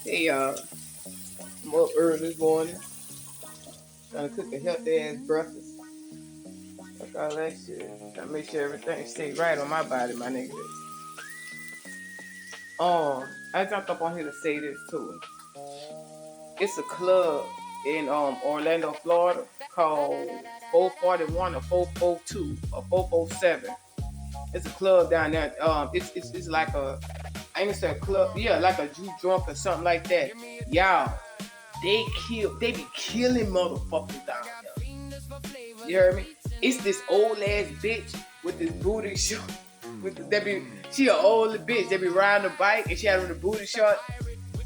Hey y'all, I'm up early this morning, trying to cook a healthy ass breakfast. Fuck all that shit. Trying to make sure everything stay right on my body, my nigga. I jumped up on here to say this too. It's a club in Orlando, Florida called 441 or 442 or 447. It's a club down there. It's like I ain't gonna say a club, yeah, like a Jew drunk or something like that. Y'all, they be killing motherfuckers down there. You heard me? It's this old ass bitch with this booty short. She an old bitch. They be riding a bike and she had on the booty short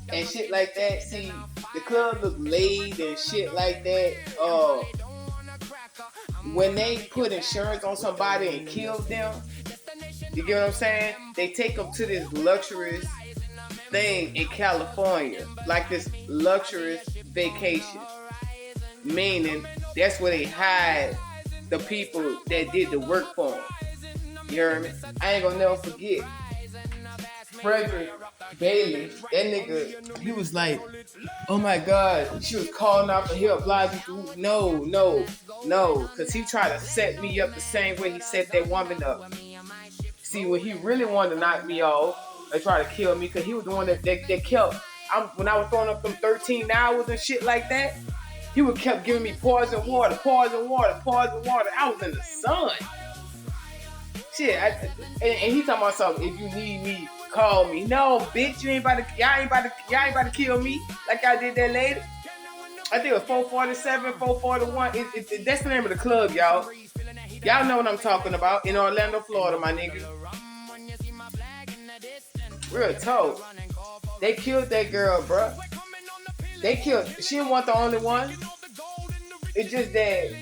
and shit like that. See, the club look laid and shit like that. When they put insurance on somebody and kill them, you get what I'm saying? They take them to this luxurious thing in California, like this luxurious vacation. Meaning, that's where they hide the people that did the work for them. You heard me? I ain't gonna never forget. Frederick Bailey, that nigga, he was like, oh my God, she was calling out for help, no, because he tried to set me up the same way he set that woman up. See, when he really wanted to knock me off, they tried to kill me, because he was the one that kept, when I was throwing up them 13 hours and shit like that, he would kept giving me poison water. I was in the sun. Shit, and he talking about something. If you need me, call me. No, bitch, y'all ain't about to kill me like I did that lady. I think it was 447, 441. That's the name of the club, y'all. Y'all know what I'm talking about in Orlando, Florida, my nigga. Real talk. They killed that girl, bruh. She wasn't the only one. It's just that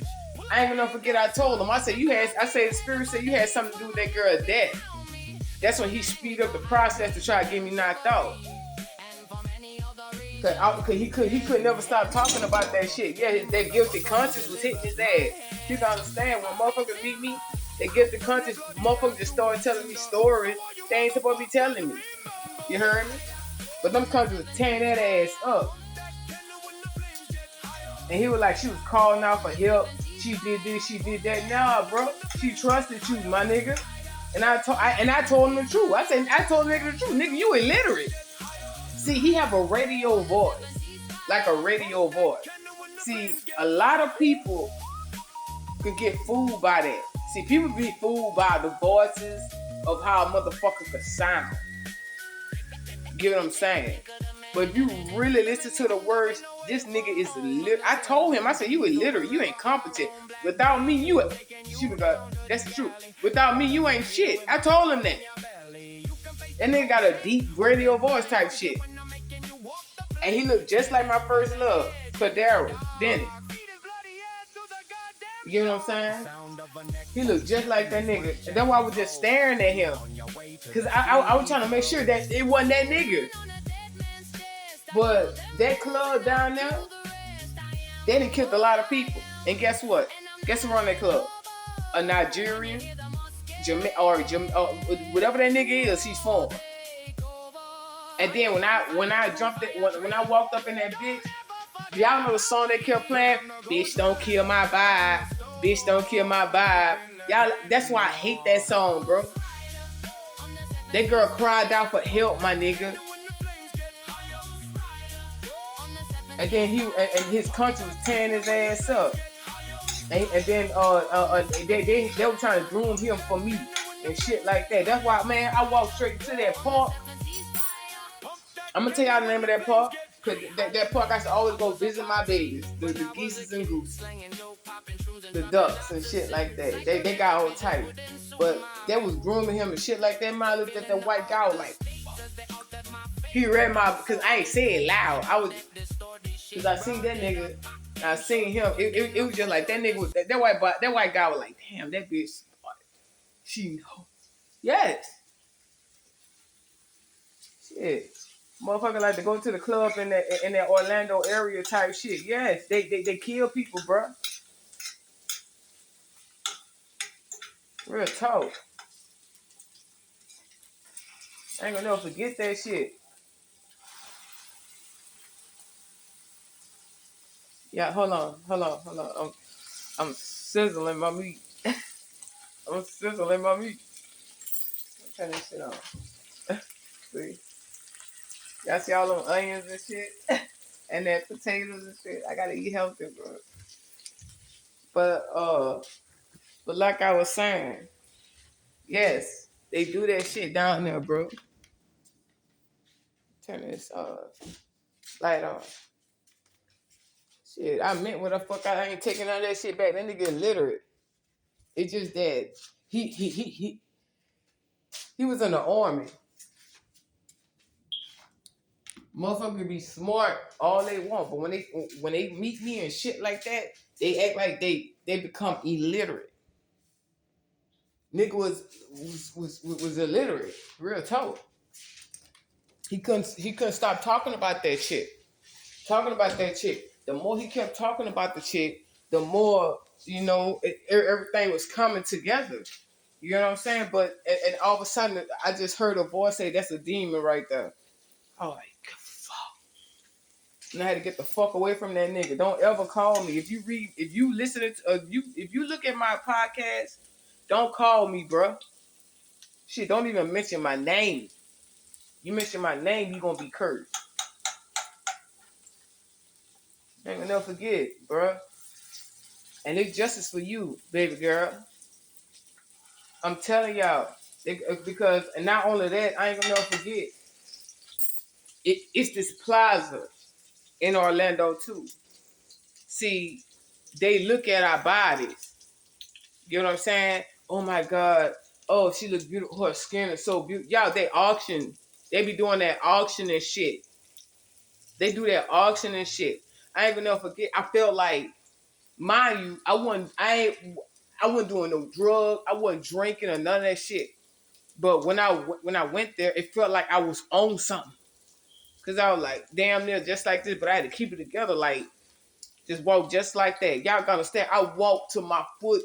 I ain't gonna forget. I told him. I said the spirit said you had something to do with that girl's death. That's when he speed up the process to try to get me knocked out. Cause he could never stop talking about that shit. Yeah, that guilty conscience was hitting his ass. You can understand when motherfuckers meet me, that guilty conscience motherfuckers just started telling me stories they ain't supposed to be telling me. You heard me? But them conscience was tearing that ass up. And he was like, she was calling out for help. She did this, she did that. Nah, bro. She trusted you, my nigga. And I told him the truth. I told the nigga the truth. Nigga, you illiterate. See, he have a radio voice. Like a radio voice. See, a lot of people could get fooled by that. See, people be fooled by the voices of how a motherfucker could sound. You get what I'm saying? But if you really listen to the words, this nigga is illiterate. I told him, I said, you illiterate, you ain't competent. Without me, that's the truth. Without me, you ain't shit. I told him that. That nigga got a deep radio voice type shit. And he looked just like my first love, Cadero, Dennis. You know what I'm saying? He looked just like that nigga. And that's why I was just staring at him. Because I was trying to make sure that it wasn't that nigga. But that club down there, they done killed a lot of people. And guess what? Guess who run that club? A Nigerian, whatever that nigga is, he's from. And then when I walked up in that bitch, y'all know the song they kept playing? Bitch, don't kill my vibe. Bitch, don't kill my vibe. Y'all, that's why I hate that song, bro. That girl cried out for help, my nigga. And then his country was tearing his ass up. And then they were trying to groom him for me and shit like that. That's why, man, I walked straight to that park. I'm gonna tell y'all the name of that park. Cause that park I used to always go visit my babies. The geese and gooses. The ducks and shit like that. They got all tight. But they was grooming him and shit like that. Man, I looked at that white guy, I was like, he read because I ain't say it loud. Because I seen that nigga, I seen him. It was just like that nigga was that white guy was like, damn, that bitch, she know. Yes. Shit. Motherfucker like to go to the club in that Orlando area type shit. Yes, they kill people, bro. Real talk. I ain't gonna never forget that shit. Yeah, hold on. I'm sizzling my meat. I'm sizzling my meat. Turn this shit on. See? Y'all see all them onions and shit? And that potatoes and shit. I gotta eat healthy, bro. But like I was saying, yes, they do that shit down there, bro. Turn this light on. Shit, I meant what the fuck. I ain't taking none of that shit back. That nigga illiterate. It's just that he was in the army. Motherfuckers be smart all they want, but when they meet me and shit like that, they act like they become illiterate. Nigga was illiterate, real talk. He couldn't stop talking about that shit. Talking about that chick. The more he kept talking about the chick, the more everything was coming together. You know what I'm saying? But and all of a sudden, I just heard a voice say, "That's a demon right there." Oh, like, fuck. And I had to get the fuck away from that nigga. Don't ever call me. If you listen to, if you look at my podcast, don't call me, bro. Shit, don't even mention my name. You mention my name, you gonna be cursed. I ain't gonna never forget, bro. And it's justice for you, baby girl. I'm telling y'all, because, and not only that, I ain't gonna never forget. It's this plaza in Orlando too. See, they look at our bodies. You know what I'm saying? Oh my God. Oh, she looks beautiful. Her skin is so beautiful. Y'all, they auction. They be doing that auction and shit. They do that auction and shit. I ain't gonna never forget. I felt like, mind you, I wasn't doing no drug. I wasn't drinking or none of that shit. But when I went there, it felt like I was on something. Cause I was like, damn near just like this, but I had to keep it together, like just walk just like that. Y'all gotta understand. I walked to my foot.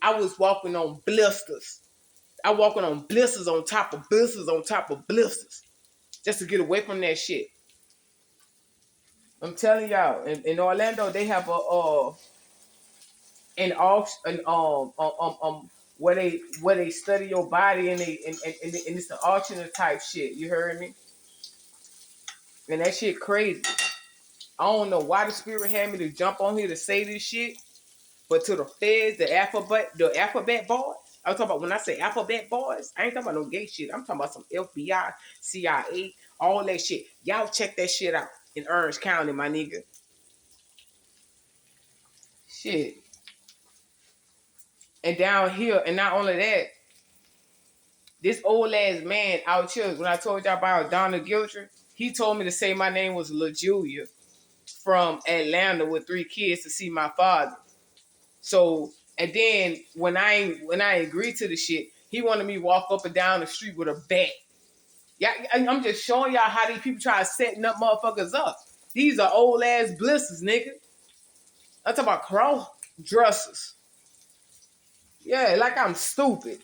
I was walking on blisters. I walking on blisters on top of blisters on top of blisters, just to get away from that shit. I'm telling y'all, in Orlando, they have an auction, where they study your body and it's the auction type shit. You heard me? And that shit crazy. I don't know why the spirit had me to jump on here to say this shit, but to the feds, the alphabet boys. I'm talking about, when I say alphabet boys, I ain't talking about no gay shit. I'm talking about some FBI, CIA, all that shit. Y'all check that shit out in Orange County, my nigga. Shit. And down here, and not only that, this old ass man out here, when I told y'all about Donna Giltry, he told me to say my name was LaJulia from Atlanta with 3 kids to see my father. So, and then when I agreed to the shit, he wanted me to walk up and down the street with a bat. Yeah, I'm just showing y'all how these people try setting up motherfuckers up. These are old ass blisters, nigga. I'm talking about cross dressers. Yeah, like I'm stupid.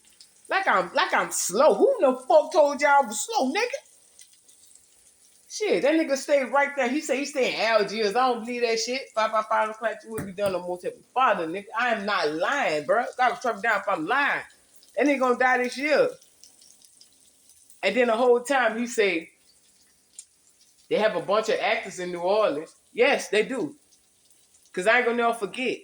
Like I'm slow. Who the fuck told y'all I was slow, nigga? Shit, that nigga stayed right there. He said he stayed in Algiers. I don't believe that shit. 555 o'clock, you would be done no more to your father, nigga. I am not lying, bro. Gotta track me down if I'm lying. That nigga gonna die this year. And then the whole time he say they have a bunch of actors in New Orleans. Yes, they do. Cause I ain't gonna never forget.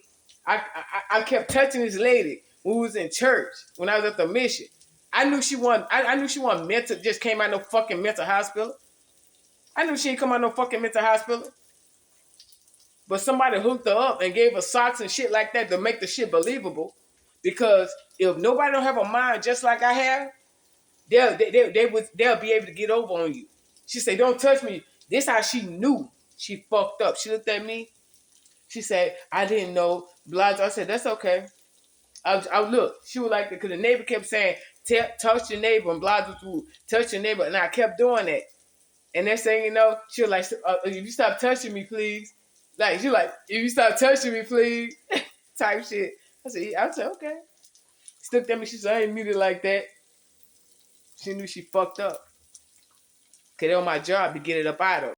I kept touching this lady when we was in church, when I was at the mission. I knew she wasn't mental, just came out no fucking mental hospital. I knew she ain't come out no fucking mental hospital. But somebody hooked her up and gave her socks and shit like that to make the shit believable. Because if nobody don't have a mind just like I have, they'll be able to get over on you. She said, "Don't touch me." This how she knew she fucked up. She looked at me. She said, "I didn't know." Blah. I said, "That's okay." I look. She was like, because the neighbor kept saying, "Touch your neighbor," and blah, touch your neighbor, and I kept doing that. And next thing you know, she was like, "If you stop touching me, please." Like, she like, "If you stop touching me, please," type shit. I said, "Okay." She looked at me. She said, "I ain't mean it like that." She knew she fucked up. Cause it was my job to get it up out of her.